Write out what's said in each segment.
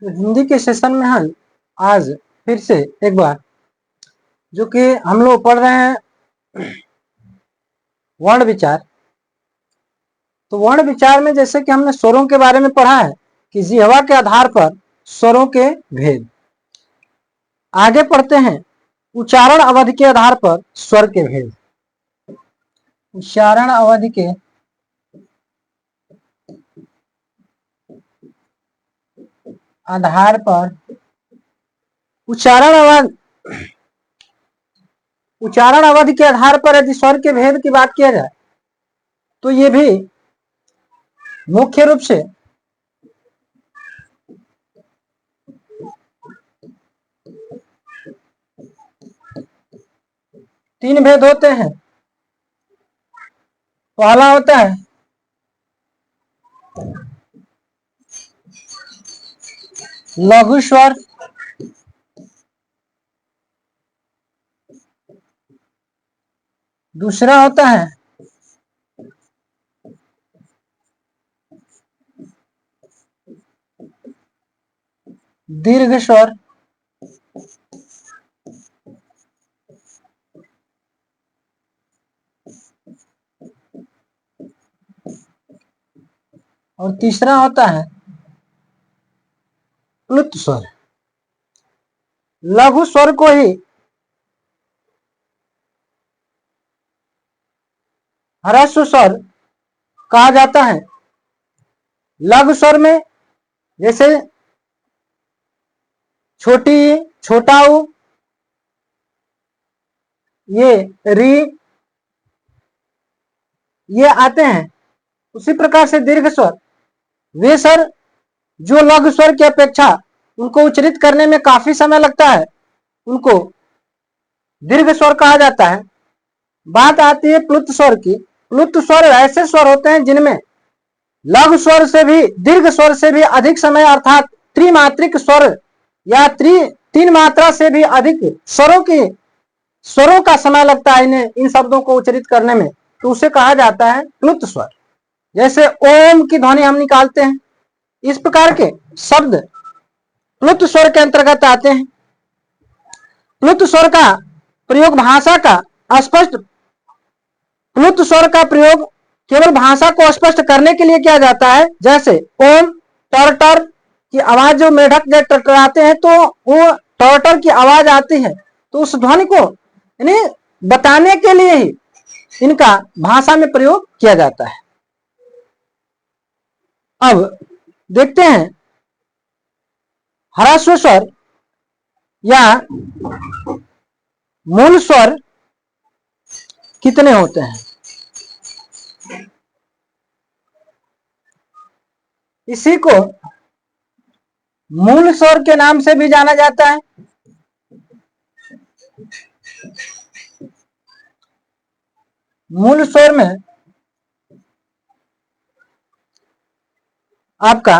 तो हिंदी के सेशन में हम आज फिर से एक बार जो कि हम लोग पढ़ रहे हैं वर्ण विचार। तो वर्ण विचार में जैसे कि हमने स्वरों के बारे में पढ़ा है कि जिह्वा के आधार पर स्वरों के भेद। आगे पढ़ते हैं उच्चारण अवधि के आधार पर स्वर के भेद। उच्चारण अवधि के आधार पर उच्चारण अवधि के आधार पर यदि स्वर के भेद की बात किया जाए तो ये भी मुख्य रूप से तीन भेद होते हैं। पहला होता है लघु स्वर, दूसरा होता है दीर्घ स्वर, और तीसरा होता है प्लुत स्वर। लघु स्वर को ही ह्रस्व स्वर कहा जाता है। लघु स्वर में जैसे छोटी ई, छोटा ऊ, ये री, ये आते हैं। उसी प्रकार से दीर्घ स्वर वे स्वर जो लघु स्वर की अपेक्षा उनको उच्चारित करने में काफी समय लगता है, उनको दीर्घ स्वर कहा जाता है। बात आती है प्लुत स्वर की। प्लुत स्वर ऐसे स्वर होते हैं जिनमें लघु स्वर से भी दीर्घ स्वर से भी अधिक समय अर्थात त्रिमात्रिक स्वर या तीन मात्रा से भी अधिक स्वरों का समय लगता है इन्हें इन शब्दों को उच्चारित करने में, तो उसे कहा जाता है प्लुत स्वर। जैसे ओम की ध्वनि हम निकालते हैं, इस प्रकार के शब्द प्लुत स्वर के अंतर्गत आते हैं। प्लुत स्वर का प्रयोग भाषा का स्पष्ट प्लुत स्वर का प्रयोग केवल भाषा को स्पष्ट करने के लिए किया जाता है। जैसे ओम टर्टर की आवाज जो मेढक जब टटराते हैं तो वो टर्टर की आवाज आती है, तो उस ध्वनि को यानी बताने के लिए ही इनका भाषा में प्रयोग किया जाता है। अब देखते हैं ह्रस्व स्वर या मूल स्वर कितने होते हैं। इसी को मूल स्वर के नाम से भी जाना जाता है। मूल स्वर में आपका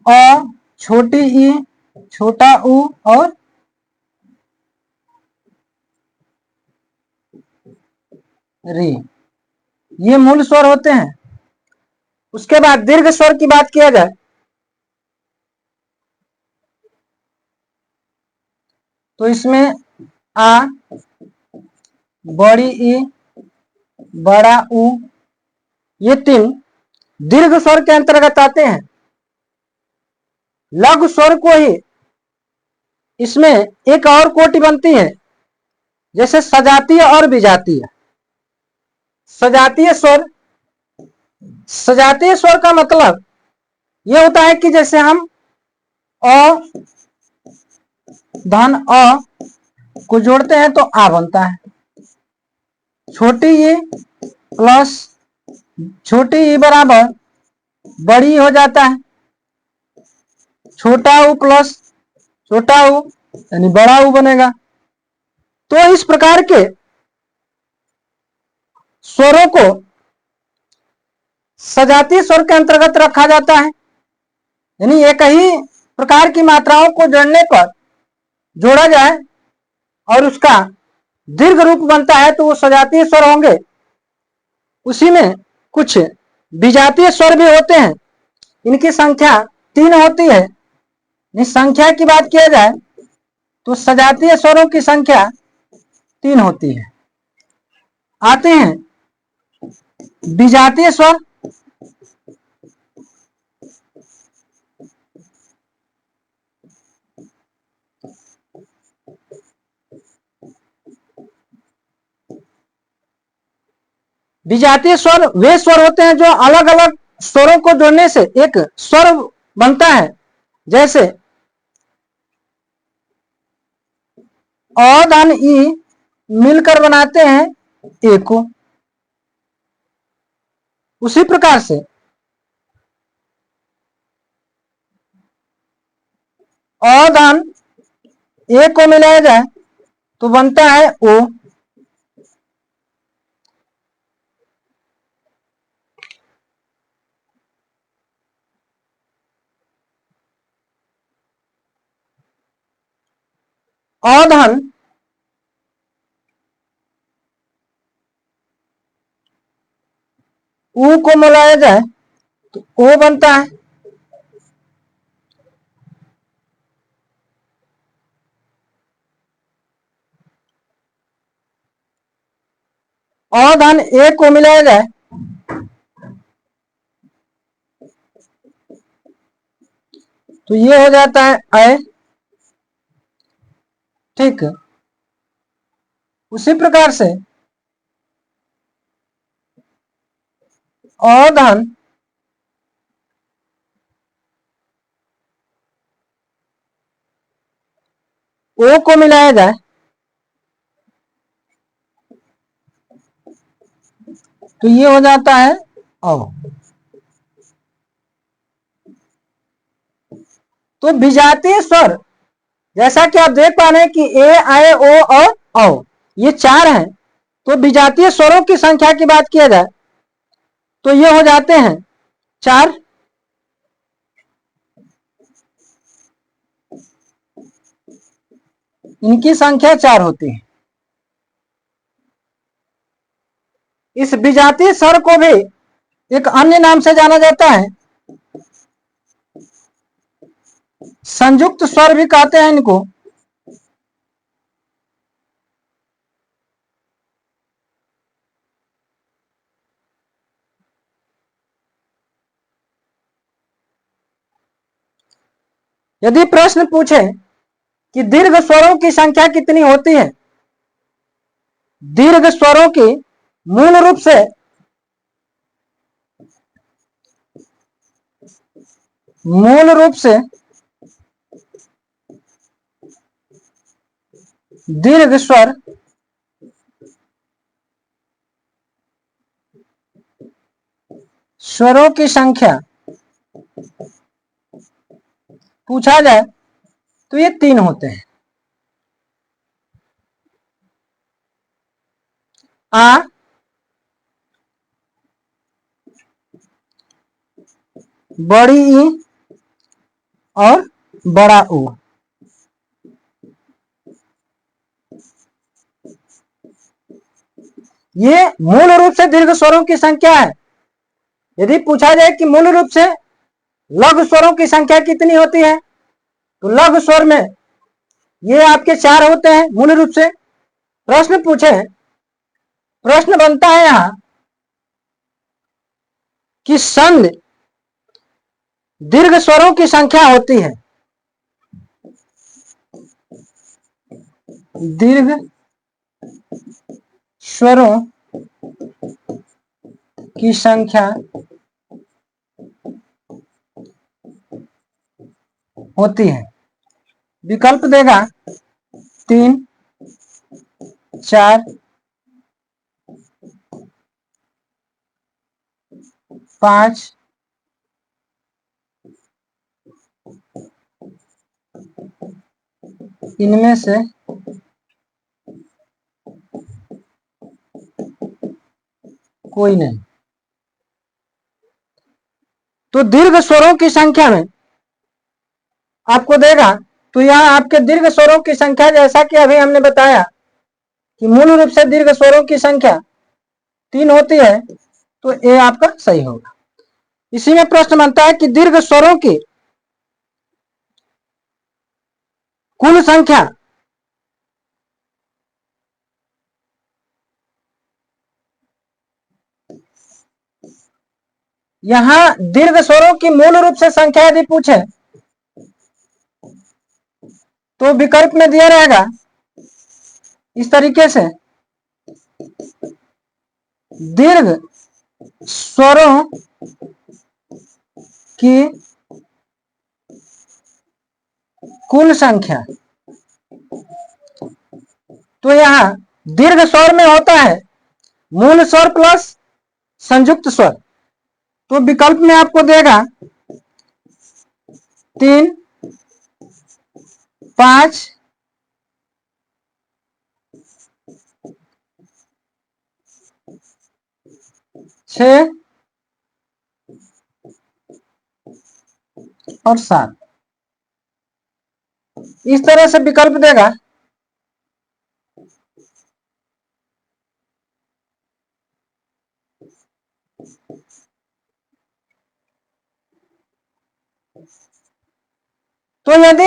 अ, छोटी ई, छोटा ऊ और री, ये मूल स्वर होते हैं। उसके बाद दीर्घ स्वर की बात किया जाए तो इसमें आ, बड़ी ई, बड़ा ऊ, ये तीन दीर्घ स्वर के अंतर्गत आते हैं। लघु स्वर को ही इसमें एक और कोटि बनती है, जैसे सजातीय और विजातीय। सजातीय स्वर का मतलब यह होता है कि जैसे हम अ धन अ को जोड़ते हैं तो आ बनता है। छोटी ई प्लस छोटी ई बराबर बड़ी हो जाता है। छोटा ऊ प्लस छोटा ऊ यानी बड़ा ऊ बनेगा। तो इस प्रकार के स्वरों को सजातीय स्वर के अंतर्गत रखा जाता है, यानी एक ही प्रकार की मात्राओं को जोड़ने पर जोड़ा जाए और उसका दीर्घ रूप बनता है तो वो सजातीय स्वर होंगे। उसी में कुछ विजातीय स्वर भी होते हैं, इनकी संख्या तीन होती है। संख्या की बात किया जाए तो सजातीय स्वरों की संख्या तीन होती है। आते हैं विजातीय स्वर। विजातीय स्वर वे स्वर होते हैं जो अलग अलग स्वरों को जोड़ने से एक स्वर बनता है। जैसे औ धन ई मिलकर बनाते हैं एको। उसी प्रकार से औ धन ए को मिलाया जाए तो बनता है ओ। औ धन ऊ को मिलाया जाए तो ओ बनता है। औ धन ए को मिलाया जाए तो ये हो जाता है अय। ठीक, उसी प्रकार से औ धन ओ को मिलाया जाए तो ये हो जाता है औ। तो विजातीय स्वर जैसा कि आप देख पा रहे हैं कि ए आए ओ और औ ये चार हैं। तो विजातीय स्वरों की संख्या की बात किया जाए तो ये हो जाते हैं चार। इनकी संख्या चार होती है। इस विजातीय स्वर को भी एक अन्य नाम से जाना जाता है, संयुक्त स्वर भी कहते हैं इनको। यदि प्रश्न पूछे कि दीर्घ स्वरों की संख्या कितनी होती है, दीर्घ स्वरों की मूल रूप से दीर्घ स्वर स्वरों की संख्या पूछा जाए तो ये तीन होते हैं। आ, बड़ी ई और बड़ा ऊ। ये मूल रूप से दीर्घ स्वरों की संख्या है। यदि पूछा जाए कि मूल रूप से लघु स्वरों की संख्या कितनी होती है तो लघु स्वर में ये आपके चार होते हैं मूल रूप से। प्रश्न पूछे, प्रश्न बनता है यहां कि संध दीर्घ स्वरों की संख्या होती है। दीर्घ स्वरों की संख्या होती है। विकल्प देगा 3, 4, 5, इनमें से कोई नहीं। तो दीर्घ स्वरों की संख्या में आपको देगा तो यहां आपके दीर्घ स्वरों की संख्या जैसा कि अभी हमने बताया कि मूल रूप से दीर्घ स्वरों की संख्या 3 होती है तो ए आपका सही होगा। इसी में प्रश्न बनता है कि दीर्घ स्वरों की कुल संख्या यहां दीर्घ स्वरों की मूल रूप से संख्या यदि पूछे तो विकल्प में दिया रहेगा इस तरीके से, दीर्घ स्वरों की कुल संख्या। तो यहां दीर्घ स्वर में होता है मूल स्वर प्लस संयुक्त स्वर। तो विकल्प में आपको देगा 3, 5, 6 और 7। इस तरह से विकल्प देगा। तो यदि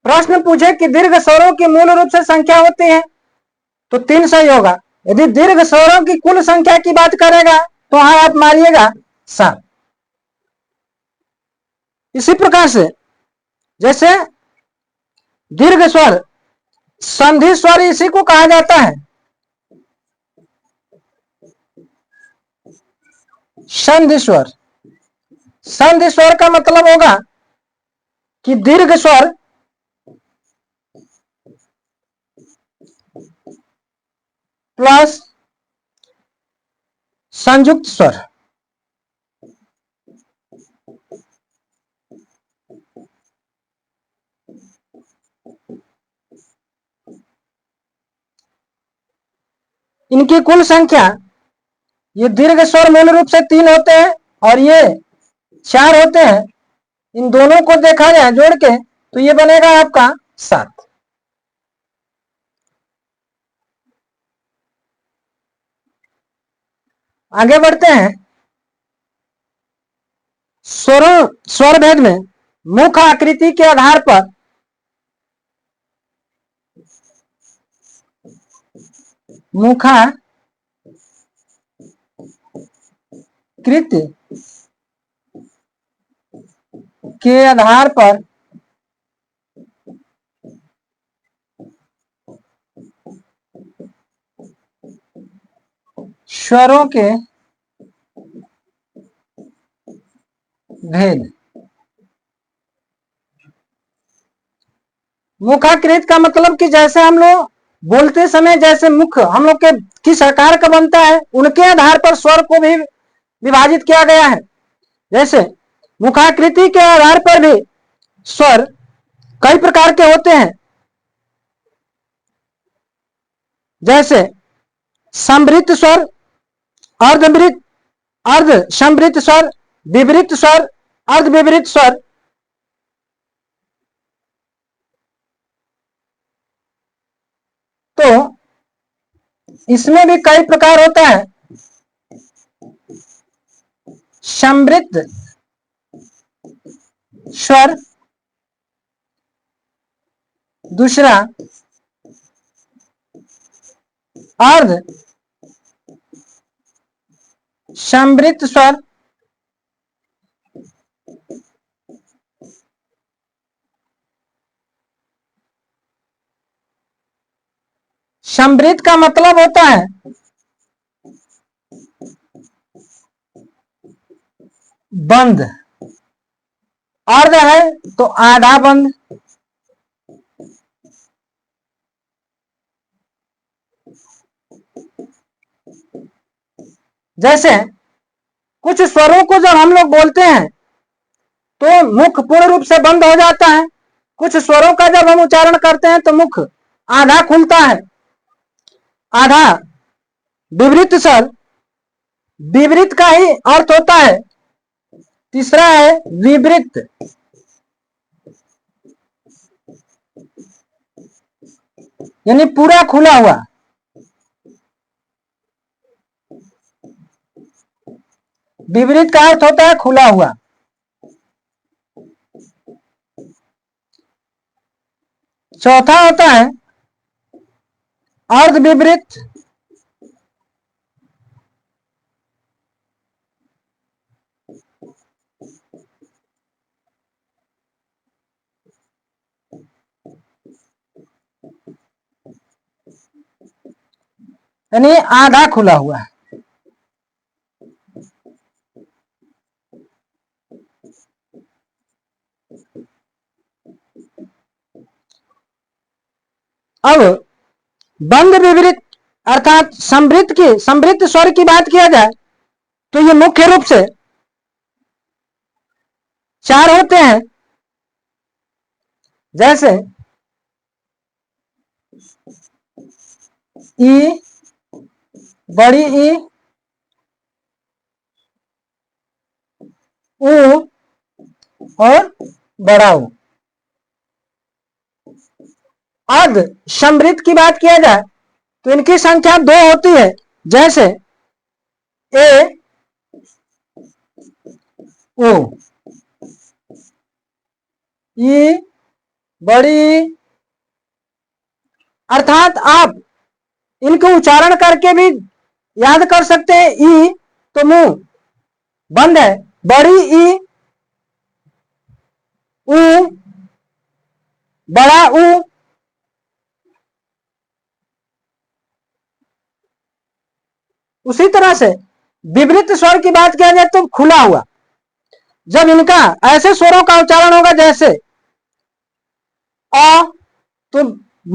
प्रश्न पूछे कि दीर्घ स्वरों की मूल रूप से संख्या होती है तो 3 सही होगा। यदि दीर्घ स्वरों की कुल संख्या की बात करेगा तो हाँ आप मारिएगा 7। इसी प्रकार से जैसे दीर्घ स्वर संधि स्वर इसी को कहा जाता है। संधि स्वर, संधि स्वर का मतलब होगा कि दीर्घ स्वर प्लस संयुक्त स्वर। इनकी कुल संख्या, ये दीर्घ स्वर मूल रूप से 3 होते हैं और ये 4 होते हैं। इन दोनों को देखा जाए जोड़ के तो ये बनेगा आपका 7। आगे बढ़ते हैं। स्वरों स्वर भेद में मुख आकृति के आधार पर मुखाकृति के आधार पर स्वरों के भेद। मुखाकृत का मतलब कि जैसे हम लोग बोलते समय जैसे मुख हम लोग के किस आकार का बनता है उनके आधार पर स्वर को भी विभाजित किया गया है। जैसे मुखाकृति के आधार पर भी स्वर कई प्रकार के होते हैं। जैसे संवृत स्वर, अर्धवृत, अर्ध संवृत स्वर, विवृत स्वर, अर्धविवृत स्वर। तो इसमें भी कई प्रकार होता है। संवृत स्वर, दूसरा अर्ध संवृत स्वर, संवृत का मतलब होता है बंद, अर्ध है तो आधा बंद। जैसे कुछ स्वरों को जब हम लोग बोलते हैं तो मुख पूर्ण रूप से बंद हो जाता है। कुछ स्वरों का जब हम उच्चारण करते हैं तो मुख आधा खुलता है। आधा विवृत स्वर, विवृत का ही अर्थ होता है। तीसरा है विवृत, यानी पूरा खुला हुआ। विवृत का अर्थ होता है खुला हुआ। चौथा होता है अर्ध विपरीत, यानी आधा खुला हुआ है। अब बंद विपरीत अर्थात समृद्ध स्वर की बात किया जाए तो ये मुख्य रूप से चार होते हैं, जैसे ई, बड़ी ई, ऊ और बड़ा ऊ। अर्ध समृद्ध की बात किया जाए तो इनकी संख्या दो होती है, जैसे ए, ओ, ई, बड़ी, अर्थात आप इनको उच्चारण करके भी याद कर सकते हैं। ई तो मुंह बंद है, बड़ी ई, ऊ, बड़ा ऊ, उसी तरह से विपरीत स्वर की बात किया जाए तो खुला हुआ, जब इनका ऐसे स्वरों का उच्चारण होगा जैसे अ, तो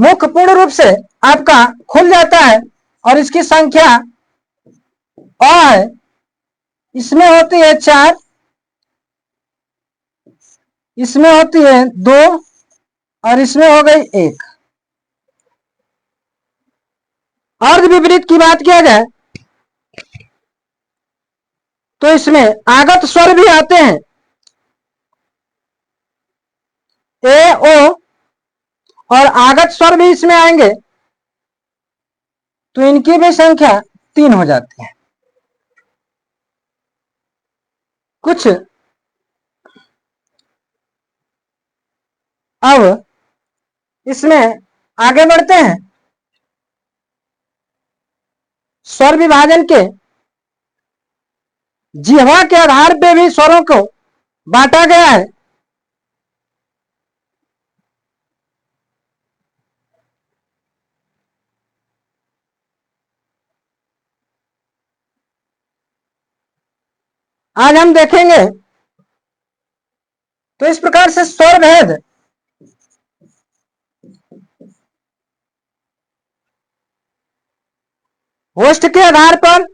मुख पूर्ण रूप से आपका खुल जाता है और इसकी संख्या अ है, इसमें होती है 4, इसमें होती है 2 और इसमें हो गई 1। अर्ध विपरीत की बात किया जाए तो इसमें आगत स्वर भी आते हैं, ए, ओ, और आगत स्वर भी इसमें आएंगे तो इनकी भी संख्या 3 हो जाती है। कुछ अब इसमें आगे बढ़ते हैं। स्वर विभाजन के जिह्वा के आधार पे भी स्वरों को बांटा गया है। आज हम देखेंगे तो इस प्रकार से स्वर भेद होस्ट के आधार पर,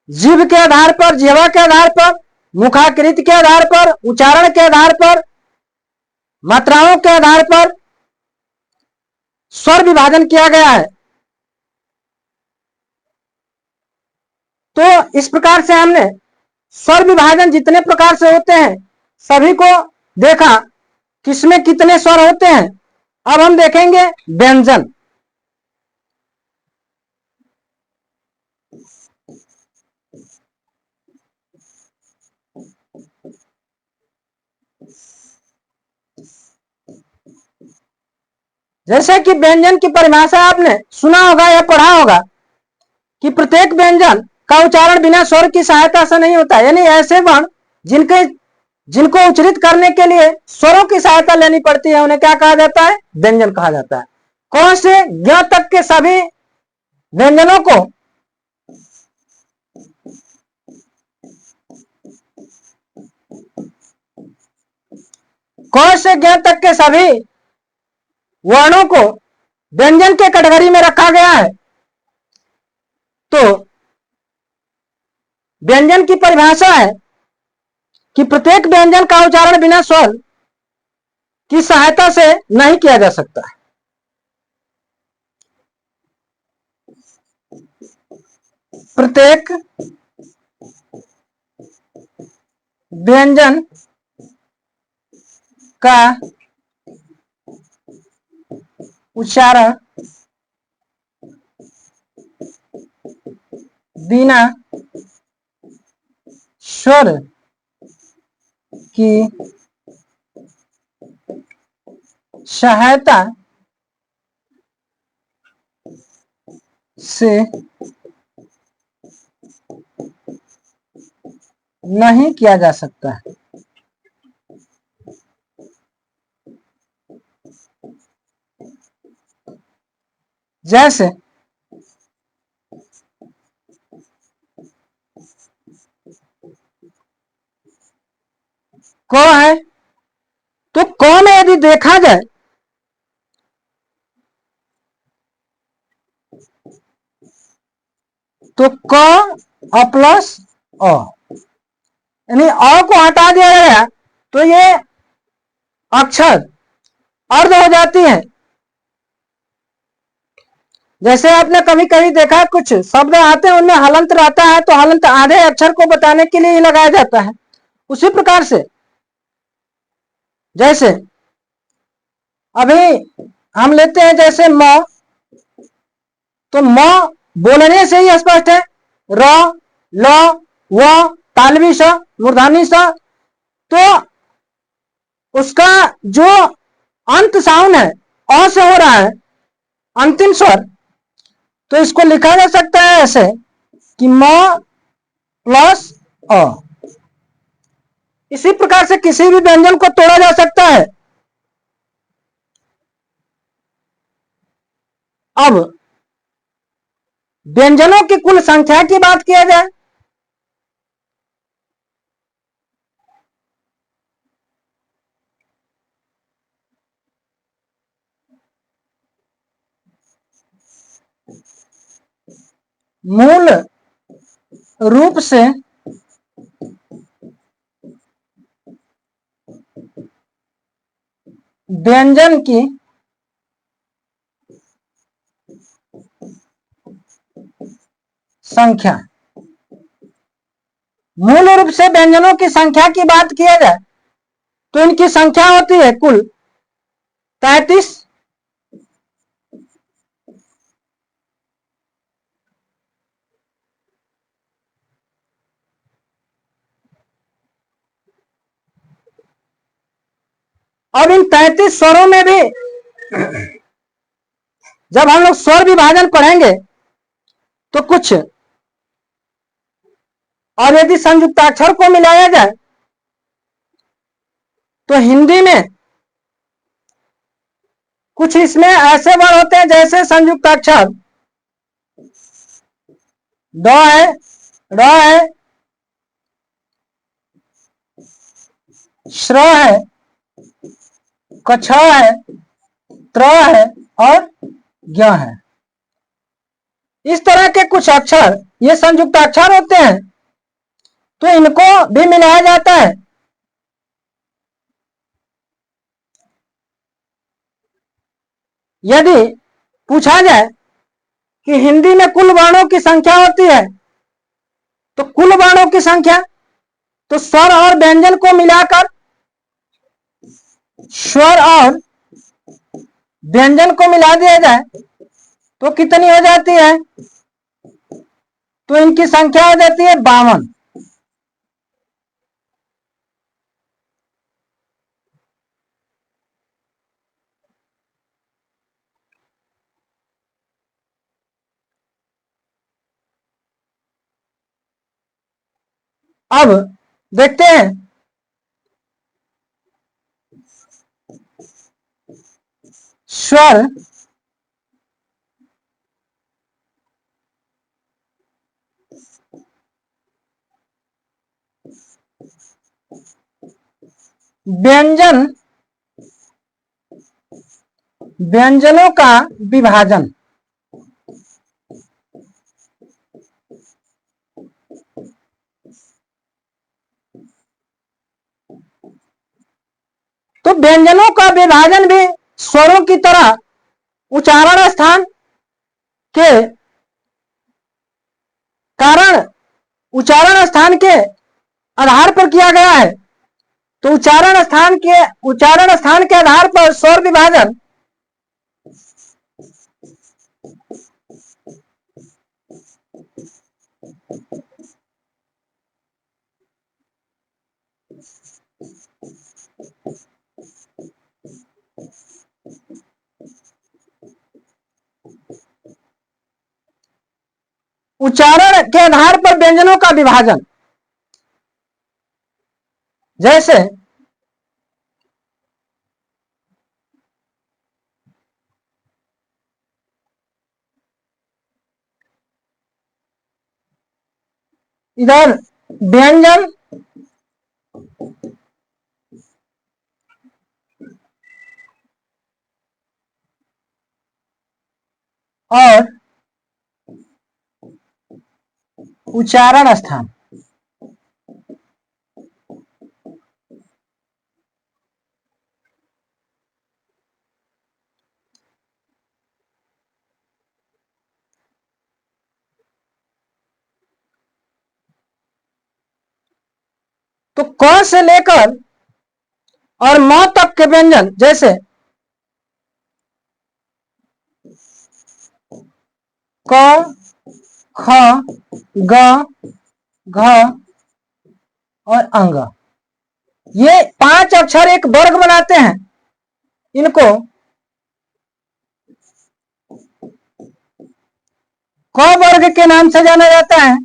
जीभ के आधार पर, जिह्वा के आधार पर, मुखाकृति के आधार पर, उच्चारण के आधार पर, मात्राओं के आधार पर स्वर विभाजन किया गया है। तो इस प्रकार से हमने स्वर विभाजन जितने प्रकार से होते हैं सभी को देखा, किसमें कितने स्वर होते हैं। अब हम देखेंगे व्यंजन। जैसे कि व्यंजन की परिभाषा आपने सुना होगा या पढ़ा होगा कि प्रत्येक व्यंजन का उच्चारण बिना स्वर की सहायता से नहीं होता, यानी ऐसे वर्ण जिनको उच्चारित करने के लिए स्वरों की सहायता लेनी पड़ती है उन्हें क्या कहा जाता है? व्यंजन कहा जाता है। कौन से? ज्ञ तक के सभी व्यंजनों को कौन से ज्ञ तक के सभी वर्णों को व्यंजन के कैटेगरी में रखा गया है। तो व्यंजन की परिभाषा है कि प्रत्येक व्यंजन का उच्चारण बिना स्वर की सहायता से नहीं किया जा सकता। प्रत्येक व्यंजन का उच्चारण बिना स्वर की सहायता से नहीं किया जा सकता है। जैसे क है तो क में यदि देखा जाए तो क प्लस अ, यानी अ को हटा दिया गया तो ये अक्षर अर्ध हो जाती है। जैसे आपने कभी कभी देखा कुछ शब्द आते हैं उनमें हलंत रहता है तो हलंत आधे अक्षर को बताने के लिए ही लगाया जाता है। उसी प्रकार से जैसे अभी हम लेते हैं जैसे म, तो म बोलने से ही स्पष्ट है। र, ल, व, तालवी स, मूर्धनी स, तो उसका जो अंत साउंड है अ से हो रहा है अंतिम स्वर, तो इसको लिखा जा सकता है ऐसे कि म प्लस अ। इसी प्रकार से किसी भी व्यंजन को तोड़ा जा सकता है। अब व्यंजनों की कुल संख्या की बात किया जाए मूल रूप से व्यंजन की संख्या, मूल रूप से व्यंजनों की संख्या की बात किया जाए तो इनकी संख्या होती है कुल 33। अब इन 33 स्वरों में भी जब हम लोग स्वर विभाजन पढ़ेंगे तो कुछ, और यदि संयुक्ताक्षर को मिलाया जाए तो हिंदी में कुछ इसमें ऐसे वर्ड होते हैं जैसे संयुक्ताक्षर ड है, र है, श्र है, कछ है, त्र है और ज्ञ है। इस तरह के कुछ अक्षर ये संयुक्ताक्षर होते हैं तो इनको भी मिलाया जाता है। यदि पूछा जाए कि हिंदी में कुल वर्णों की संख्या होती है तो कुल वर्णों की संख्या, तो स्वर और व्यंजन को मिलाकर स्वर और व्यंजन को मिला दिया जाए तो कितनी हो जाती है, तो इनकी संख्या हो जाती है 52। अब देखते हैं स्वर व्यंजन, व्यंजनों का विभाजन। तो व्यंजनों का विभाजन भी स्वरों की तरह उच्चारण स्थान के कारण, उच्चारण स्थान के आधार पर किया गया है। तो उच्चारण स्थान के आधार पर स्वर विभाजन उच्चारण के आधार पर व्यंजनों का विभाजन, जैसे इधर व्यंजन और उच्चारण स्थान। तो क से लेकर और म तक के व्यंजन, जैसे क, ख, ग, घ और अंग, ये 5 अक्षर एक वर्ग बनाते हैं। इनको क वर्ग के नाम से जाना जाता है।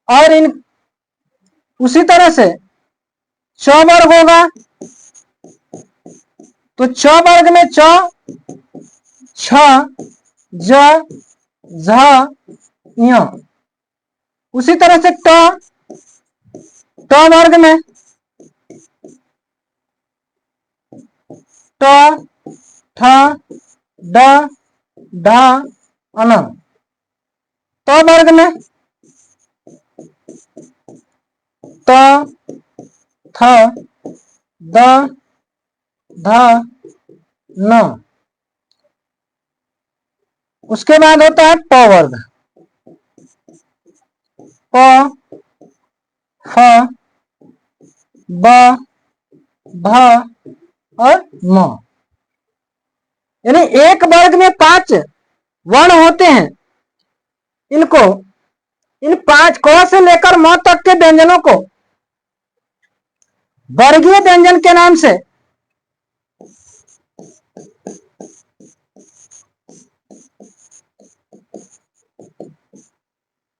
और इन उसी तरह से च वर्ग होगा, तो च वर्ग में च, छ, ज, झ, ञ। उसी तरह से ट वर्ग में ट, ठ, ड, ढ, अन। त वर्ग में त, थ, द, ध, न। उसके बाद होता है प वर्ग, प, फ, ब, भ और म। यानी एक वर्ग में 5 वर्ण होते हैं। इनको इन 5 क से लेकर म तक के व्यंजनों को वर्गीय व्यंजन के नाम से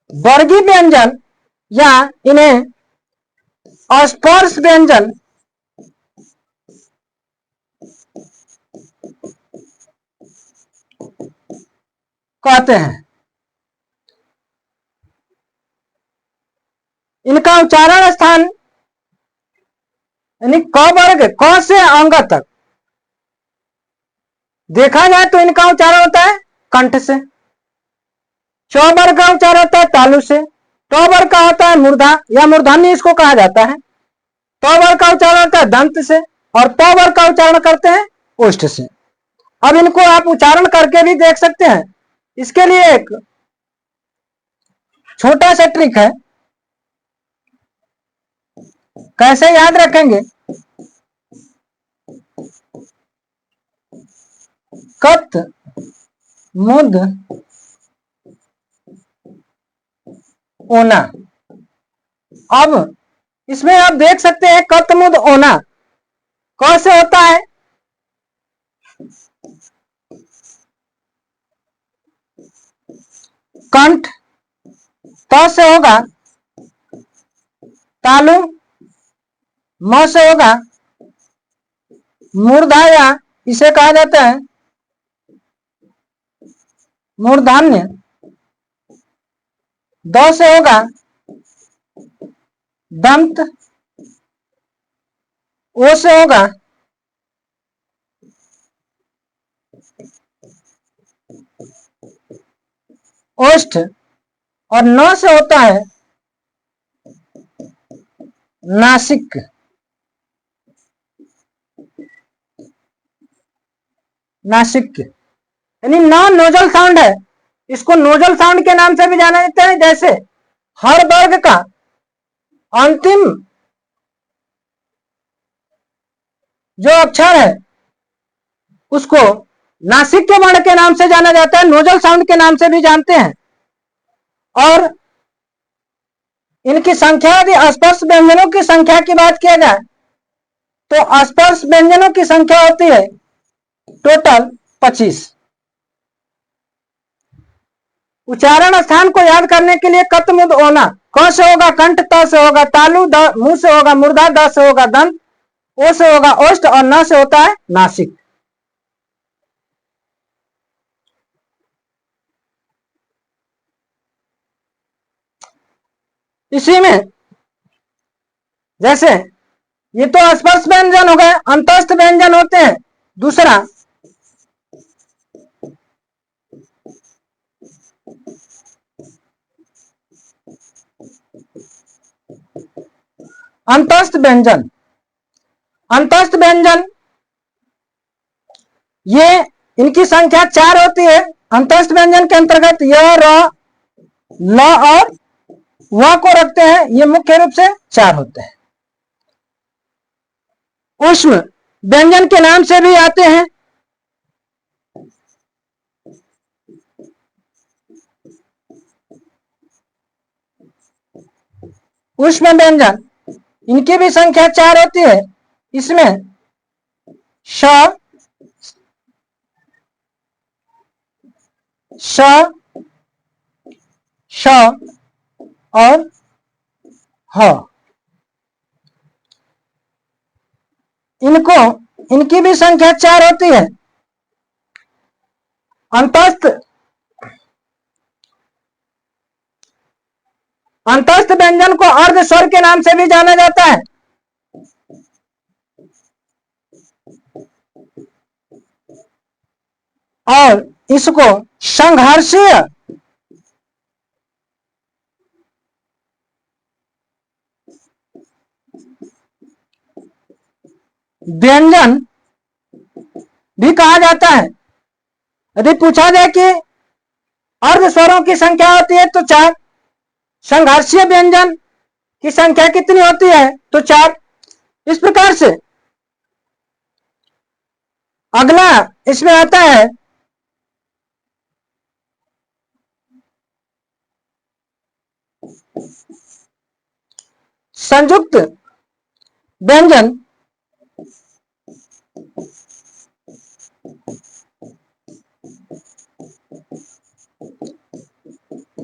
वर्गीय व्यंजन या इन्हें अस्पर्श व्यंजन कहते हैं। इनका उच्चारण स्थान यानी क वर्ग, क से अंग तक देखा जाए तो इनका उच्चारण होता है कंठ से। च वर्ग का उच्चारण होता है तालु से। ट वर्ग का होता है मूर्धा या मूर्धन्य इसको कहा जाता है। ट वर्ग का उच्चारण होता है दंत से और प वर्ग का उच्चारण करते हैं ओष्ठ से। अब इनको आप उच्चारण करके भी देख सकते हैं। इसके लिए एक छोटा सा ट्रिक है, कैसे याद रखेंगे। कत, मुद, ओना। अब इसमें आप देख सकते हैं कत, मुद, ओना क से होता है कंठ, त से होगा तालु, म से होगा मूर्धा या इसे कहा जाता है मूर्धन्य, द से होगा दंत, ओ से होगा ओष्ठ और न से होता है नासिक। नासिक यानी नॉन नोजल साउंड है। इसको नोजल साउंड के नाम से भी जाना जाता है। जैसे हर वर्ग का अंतिम जो अक्षर है उसको नासिक के वर्ण के नाम से जाना जाता है, नोजल साउंड के नाम से भी जानते हैं। और इनकी संख्या, यदि स्पर्श व्यंजनों की संख्या की बात किया जाए तो स्पर्श व्यंजनों की संख्या होती है टोटल 25। उच्चारण स्थान को याद करने के लिए कत मुद होना। क से होगा कंठ, त से होगा तालु, मुंह से होगा मुर्दा, द से होगा दंत, ओ से होगा ओष्ठ और न से होता है नासिक। इसी में जैसे ये तो स्पर्श व्यंजन हो गए, अंतस्थ व्यंजन होते हैं। दूसरा अंतस्थ व्यंजन। अंतस्थ व्यंजन ये इनकी संख्या 4 होती है। अंतस्थ व्यंजन के अंतर्गत य, र, ल और व को रखते हैं। ये मुख्य रूप से 4 होते हैं। ऊष्म व्यंजन के नाम से भी आते हैं। ऊष्म व्यंजन इनकी भी संख्या 4 होती है। इसमें श, श, श और ह। इनकी भी संख्या 4 होती है। अंतस्थ व्यंजन को अर्ध स्वर के नाम से भी जाना जाता है। और इसको संघर्षीय व्यंजन भी कहा जाता है। यदि पूछा जाए कि अर्ध स्वरों की संख्या होती है तो 4, संघर्षीय व्यंजन की संख्या कितनी होती है तो 4। इस प्रकार से अगला इसमें आता है संयुक्त व्यंजन।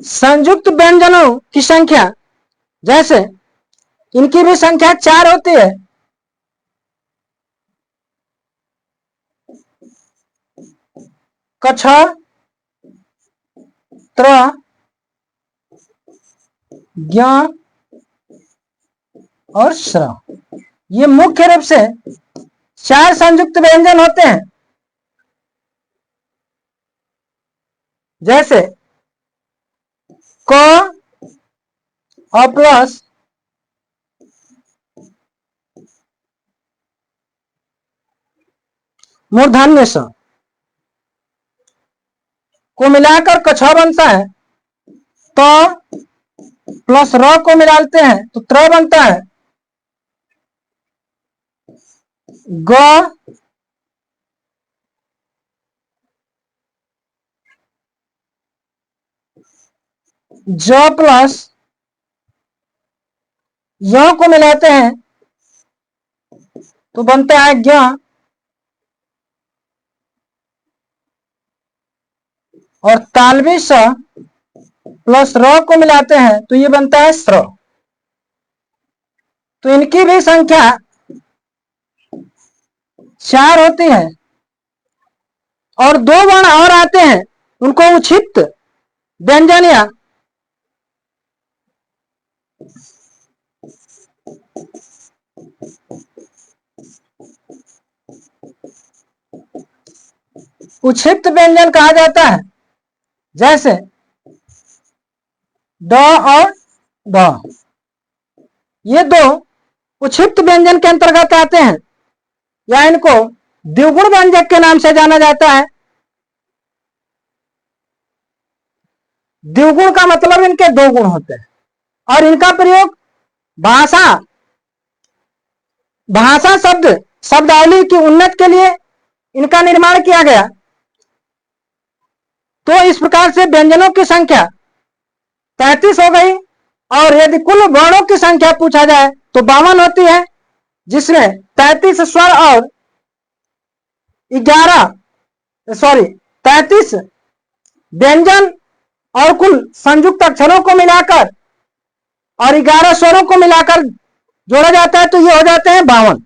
संयुक्त व्यंजनों की संख्या जैसे इनकी भी संख्या 4 होती है। कछ, त्र, ज्ञ और श्र। ये मुख्य रूप से 4 संयुक्त व्यंजन होते हैं। जैसे क और प्लस मूर्धन्य स को मिलाकर कछा बनता है। तो प्लस र को मिलाते हैं तो त्र बनता है। ग, ज प्लस य को मिलाते हैं तो बनता है ज्ञ। और तालवी स प्लस र को मिलाते हैं तो ये बनता है स्र। तो इनकी भी संख्या 4 होती है। और 2 वर्ण और आते हैं, उनको उच्छित व्यंजन या उच्छित व्यंजन कहा जाता है। जैसे ड और द, ये 2 उच्छित व्यंजन के अंतर्गत आते हैं या इनको द्विगुण व्यंजक के नाम से जाना जाता है। द्विगुण का मतलब इनके 2 गुण होते हैं और इनका प्रयोग भाषा शब्दावली की उन्नति के लिए इनका निर्माण किया गया। तो इस प्रकार से व्यंजनों की संख्या 33 हो गई। और यदि कुल वर्णों की संख्या पूछा जाए तो 52 होती है, जिसमें 33 स्वर और 33 व्यंजन और कुल संयुक्त अक्षरों को मिलाकर और 11 स्वरों को मिलाकर जोड़ा जाता है तो ये हो जाते हैं 52।